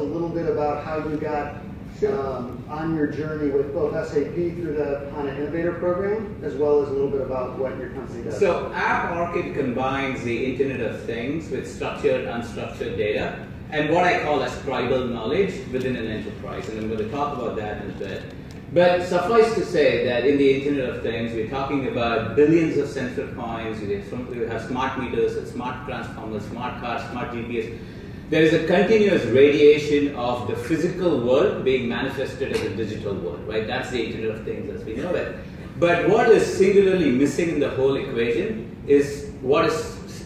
a little bit about how you got on your journey with both SAP through the HANA Innovator program, as well as a little bit about what your company does? So App Orchid combines the Internet of Things with structured, unstructured data, and what I call as tribal knowledge within an enterprise, and I'm going to talk about that in a bit. But suffice to say that in the Internet of Things, we're talking about billions of sensor points. We have smart meters, smart transformers, smart cars, smart GPS. There is a continuous radiation of the physical world being manifested as a digital world, right? That's the Internet of Things as we know it. But what is singularly missing in the whole equation is what is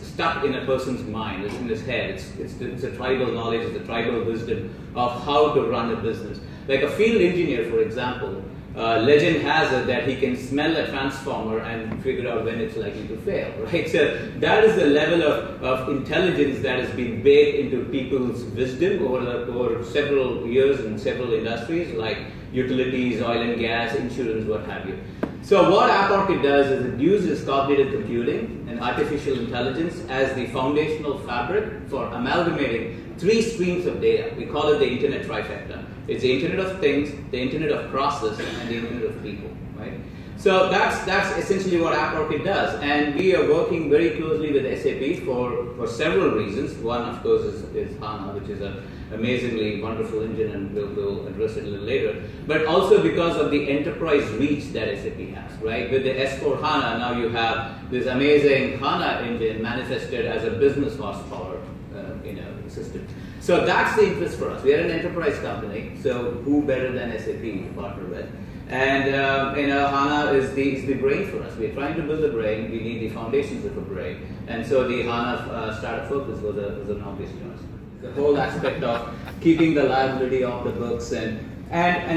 stuck in a person's mind, it's in his head. It's a tribal knowledge, it's a tribal wisdom of how to run a business. Like a field engineer, for example, legend has it that he can smell a transformer and figure out when it's likely to fail, right? So that is the level of intelligence that has been baked into people's wisdom over several years in several industries like utilities, oil and gas, insurance, what have you. So what App Orchid does is it uses cognitive computing and artificial intelligence as the foundational fabric for amalgamating three streams of data. We call it the Internet trifecta. It's the Internet of Things, the Internet of Process, and the Internet of People, right? So that's essentially what App Orchid does, and we are working very closely with SAP for several reasons. One, of course, is HANA, which is an amazingly wonderful engine, and we'll address it a little later. But also because of the enterprise reach that SAP has, right? With the S4 HANA, now you have this amazing HANA engine manifested as a business horsepower, system. So that's the interest for us. We are an enterprise company, so who better than SAP to partner with? And HANA is the brain for us. We're trying to build a brain. We need the foundations of a brain, and so the HANA startup focus was an obvious choice. The whole aspect of keeping the liability off the books and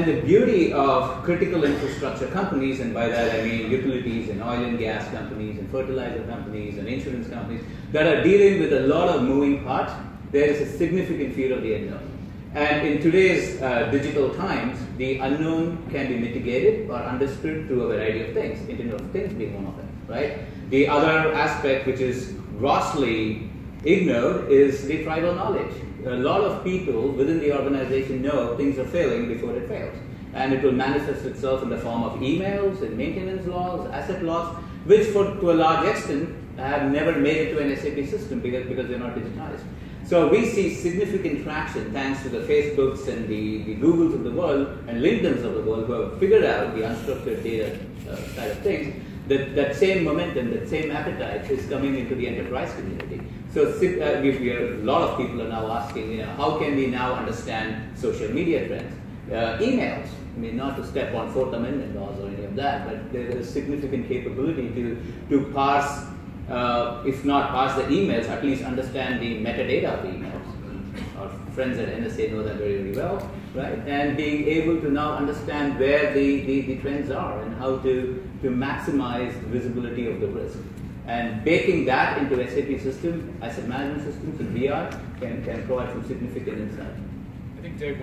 the beauty of critical infrastructure companies, and by that I mean utilities and oil and gas companies and fertilizer companies and insurance companies that are dealing with a lot of moving parts. There is a significant fear of the unknown. And in today's digital times, the unknown can be mitigated or understood through a variety of things, Internet of Things being one of them, right? The other aspect, which is grossly ignored, is the tribal knowledge. A lot of people within the organization know things are failing before it fails. And it will manifest itself in the form of emails and maintenance logs, asset logs, which to a large extent have never made it to an SAP system because they're not digitized. So we see significant traction thanks to the Facebooks and the Googles of the world and LinkedIn's of the world who have figured out the unstructured data side of things. That same momentum, that same appetite is coming into the enterprise community. So a lot of people are now asking, how can we now understand social media trends? Emails, I mean, not to step on Fourth Amendment laws or any of that, but there is significant capability to parse, if not parse the emails, at least understand the metadata of the emails. Our friends at NSA know that very, very well, right? And being able to now understand where the trends are and how to maximize visibility of the risk. And baking that into SAP system, asset management systems and VR can provide some significant insight. I think Dave,